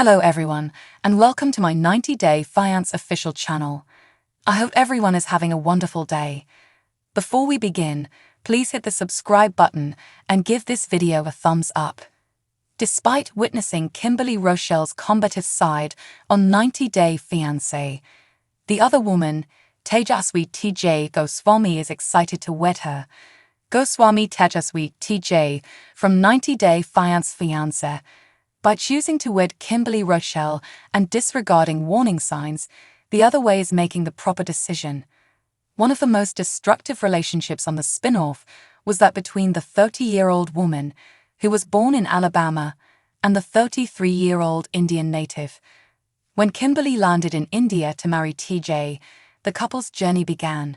Hello everyone, and welcome to my 90-day Fiance official channel. I hope everyone is having a wonderful day. Before we begin, please hit the subscribe button and give this video a thumbs up. Despite witnessing Kimberly Rochelle's combative side on 90-day Fiance, the other woman, Tejaswi TJ Goswami, is excited to wed her. Goswami Tejaswi TJ from 90-day Fiance. By choosing to wed Kimberly Rochelle and disregarding warning signs, the other way is making the proper decision. One of the most destructive relationships on the spin-off was that between the 30-year-old woman, who was born in Alabama, and the 33-year-old Indian native. When Kimberly landed in India to marry TJ, the couple's journey began.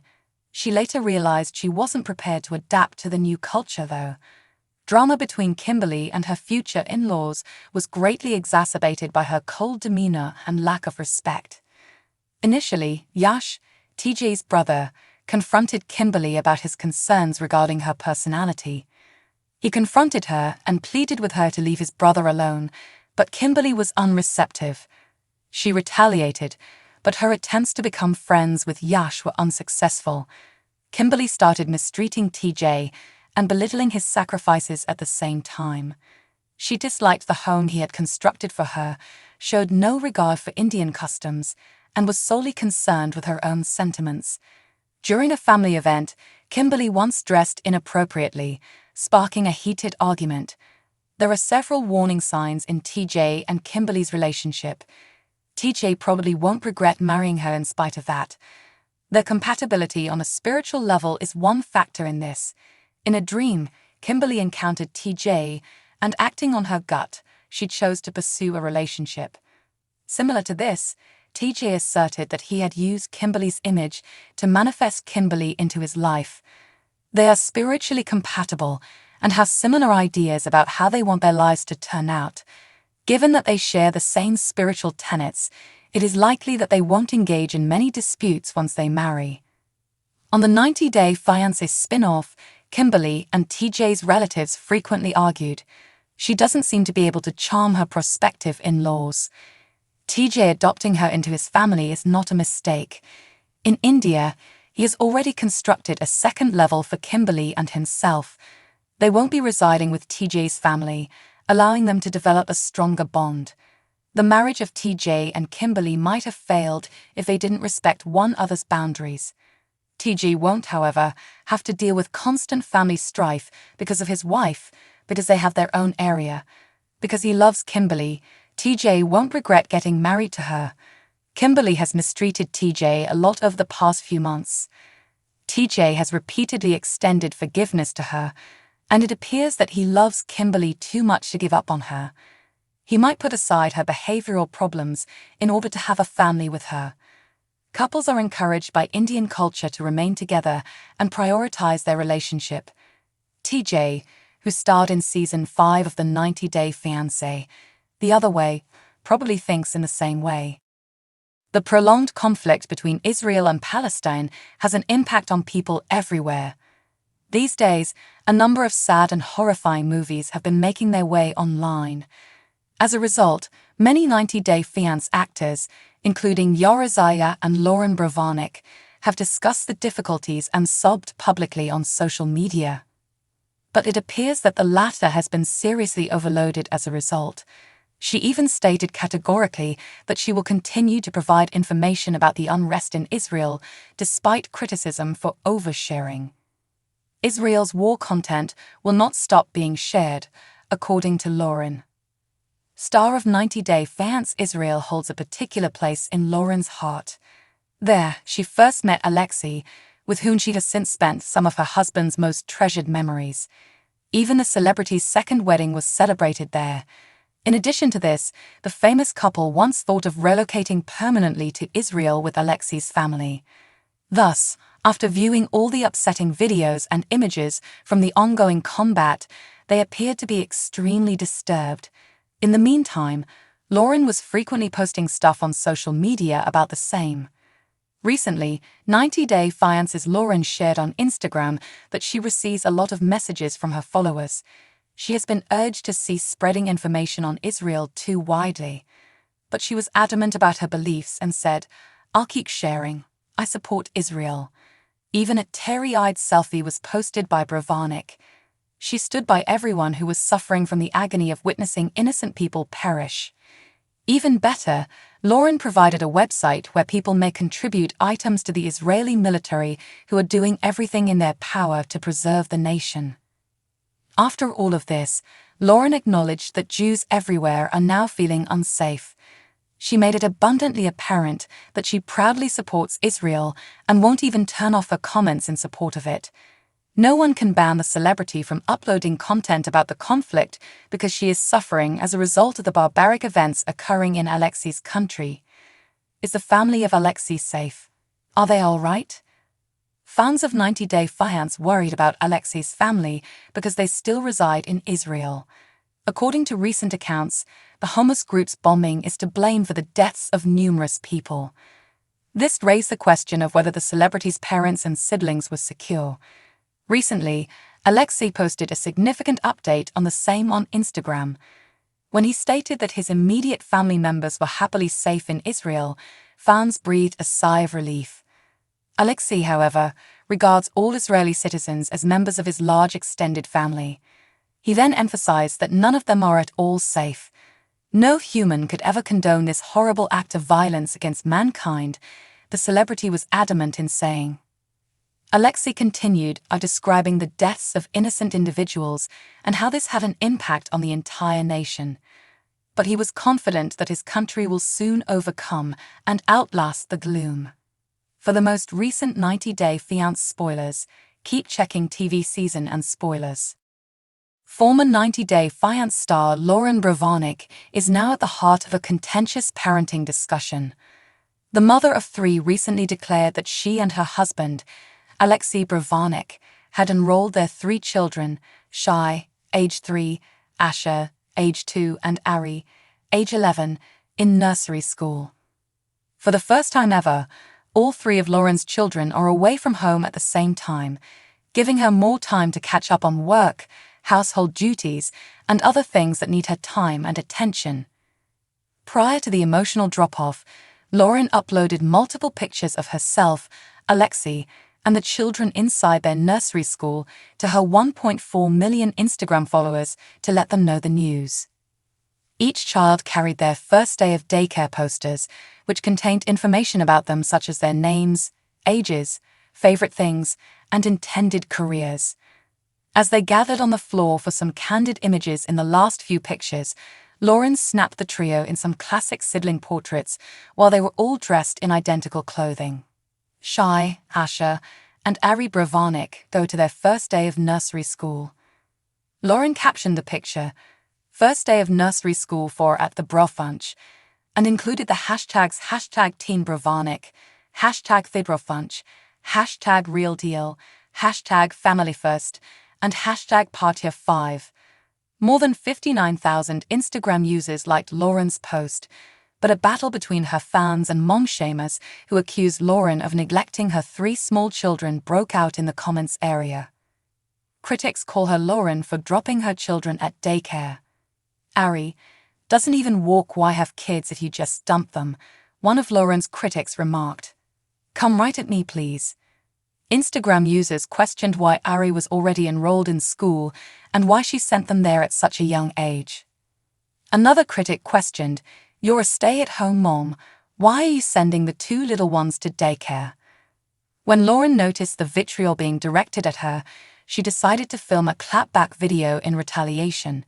She later realized she wasn't prepared to adapt to the new culture, though. Drama between Kimberly and her future in-laws was greatly exacerbated by her cold demeanor and lack of respect. Initially, Yash, TJ's brother, confronted Kimberly about his concerns regarding her personality. He confronted her and pleaded with her to leave his brother alone, but Kimberly was unreceptive. She retaliated, but her attempts to become friends with Yash were unsuccessful. Kimberly started mistreating TJ and belittling his sacrifices at the same time. She disliked the home he had constructed for her, showed no regard for Indian customs, and was solely concerned with her own sentiments. During a family event, Kimberly once dressed inappropriately, sparking a heated argument. There are several warning signs in TJ and Kimberly's relationship. TJ probably won't regret marrying her in spite of that. Their compatibility on a spiritual level is one factor in this. In a dream, Kimberly encountered TJ, and acting on her gut, she chose to pursue a relationship. Similar to this, TJ asserted that he had used Kimberly's image to manifest Kimberly into his life. They are spiritually compatible and have similar ideas about how they want their lives to turn out. Given that they share the same spiritual tenets, it is likely that they won't engage in many disputes once they marry. On the 90-day Fiance spin-off, Kimberly and TJ's relatives frequently argued. She doesn't seem to be able to charm her prospective in-laws. TJ adopting her into his family is not a mistake. In India, he has already constructed a second level for Kimberly and himself. They won't be residing with TJ's family, allowing them to develop a stronger bond. The marriage of TJ and Kimberly might have failed if they didn't respect one another's boundaries. TJ won't, however, have to deal with constant family strife because of his wife, because they have their own area. Because he loves Kimberly, TJ won't regret getting married to her. Kimberly has mistreated TJ a lot over the past few months. TJ has repeatedly extended forgiveness to her, and it appears that he loves Kimberly too much to give up on her. He might put aside her behavioral problems in order to have a family with her. Couples are encouraged by Indian culture to remain together and prioritize their relationship. TJ, who starred in Season 5 of the 90-day Fiance, the other way, probably thinks in the same way. The prolonged conflict between Israel and Palestine has an impact on people everywhere. These days, a number of sad and horrifying movies have been making their way online. As a result, many 90-day Fiance actors, including Yorizaya and Lauren Bravanek, have discussed the difficulties and sobbed publicly on social media. But it appears that the latter has been seriously overloaded as a result. She even stated categorically that she will continue to provide information about the unrest in Israel, despite criticism for oversharing. Israel's war content will not stop being shared, according to Lauren. Star of 90-day Fiance Israel holds a particular place in Lauren's heart. There, she first met Alexei, with whom she has since spent some of her husband's most treasured memories. Even the celebrity's second wedding was celebrated there. In addition to this, the famous couple once thought of relocating permanently to Israel with Alexei's family. Thus, after viewing all the upsetting videos and images from the ongoing combat, they appeared to be extremely disturbed. In the meantime, Lauren was frequently posting stuff on social media about the same. Recently, 90-day Fiance's Lauren shared on Instagram that she receives a lot of messages from her followers. She has been urged to cease spreading information on Israel too widely. but she was adamant about her beliefs and said, "I'll keep sharing. I support Israel." Even a teary-eyed selfie was posted by Bravanik. She stood by everyone who was suffering from the agony of witnessing innocent people perish. Even better, Lauren provided a website where people may contribute items to the Israeli military who are doing everything in their power to preserve the nation. After all of this, Lauren acknowledged that Jews everywhere are now feeling unsafe. She made it abundantly apparent that she proudly supports Israel and won't even turn off her comments in support of it. No one can ban the celebrity from uploading content about the conflict because she is suffering as a result of the barbaric events occurring in Alexei's country. Is the family of Alexei safe? Are they all right? Fans of 90 Day Fiance worried about Alexei's family because they still reside in Israel. According to recent accounts, the Hamas group's bombing is to blame for the deaths of numerous people. This raised the question of whether the celebrity's parents and siblings were secure. Recently, Alexei posted a significant update on the same on Instagram. When he stated that his immediate family members were happily safe in Israel, fans breathed a sigh of relief. Alexei, however, regards all Israeli citizens as members of his large extended family. He then emphasized that none of them are at all safe. No human could ever condone this horrible act of violence against mankind, the celebrity was adamant in saying. Alexei continued by describing the deaths of innocent individuals and how this had an impact on the entire nation. But he was confident that his country will soon overcome and outlast the gloom. For the most recent 90 Day Fiance spoilers, keep checking TV season and spoilers. Former 90 Day Fiance star Lauren Bravanik is now at the heart of a contentious parenting discussion. The mother of 3 recently declared that she and her husband, Alexei Bravanik, had enrolled their 3 children, Shai, age 3, Asher, age 2, and Ari, age 11, in nursery school. For the first time ever, all 3 of Lauren's children are away from home at the same time, giving her more time to catch up on work, household duties, and other things that need her time and attention. Prior to the emotional drop-off, Lauren uploaded multiple pictures of herself, Alexei, and the children inside their nursery school to her 1.4 million Instagram followers to let them know the news. Each child carried their first day of daycare posters, which contained information about them such as their names, ages, favorite things, and intended careers. As they gathered on the floor for some candid images in the last few pictures, Lauren snapped the trio in some classic sibling portraits while they were all dressed in identical clothing. Shai, Asher, and Ari Bravanik go to their first day of nursery school. Lauren captioned the picture, "First day of nursery school for at the Brofunch," and included the hashtags #TeenBravanik, #TheBrofunch, #RealDeal, #FamilyFirst, and #Partia5. More than 59,000 Instagram users liked Lauren's post, but a battle between her fans and mom-shamers who accused Lauren of neglecting her 3 small children broke out in the comments area. Critics call her Lauren for dropping her children at daycare. "Ari, doesn't even walk, why have kids if you just dump them?" one of Lauren's critics remarked. "Come right at me, please." Instagram users questioned why Ari was already enrolled in school and why she sent them there at such a young age. Another critic questioned, "You're a stay-at-home mom, why are you sending the 2 little ones to daycare?" When Lauren noticed the vitriol being directed at her, she decided to film a clapback video in retaliation.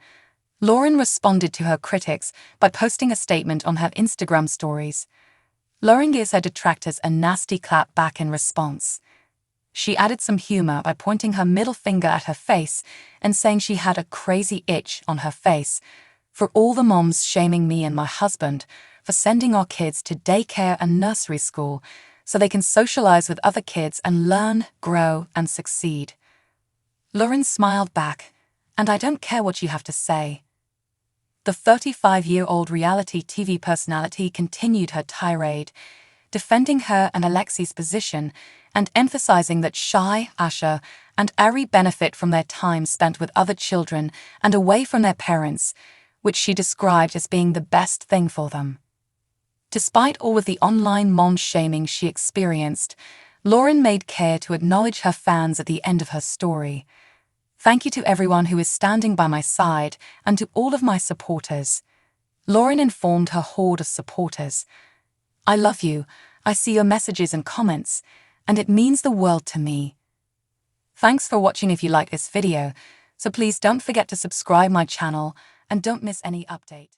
Lauren responded to her critics by posting a statement on her Instagram stories. Lauren gives her detractors a nasty clap back in response. She added some humor by pointing her middle finger at her face and saying she had a crazy itch on her face, "For all the moms shaming me and my husband for sending our kids to daycare and nursery school so they can socialize with other kids and learn, grow, and succeed." Lauren smiled back, "And I don't care what you have to say." The 35-year-old reality TV personality continued her tirade, defending her and Alexei's position and emphasizing that Shai, Asher, and Ari benefit from their time spent with other children and away from their parents, which she described as being the best thing for them. Despite all of the online mom shaming she experienced, Lauren made care to acknowledge her fans at the end of her story. "Thank you to everyone who is standing by my side and to all of my supporters," Lauren informed her horde of supporters. "I love you, I see your messages and comments, and it means the world to me." Thanks for watching. If you like this video, so please don't forget to subscribe my channel and don't miss any update.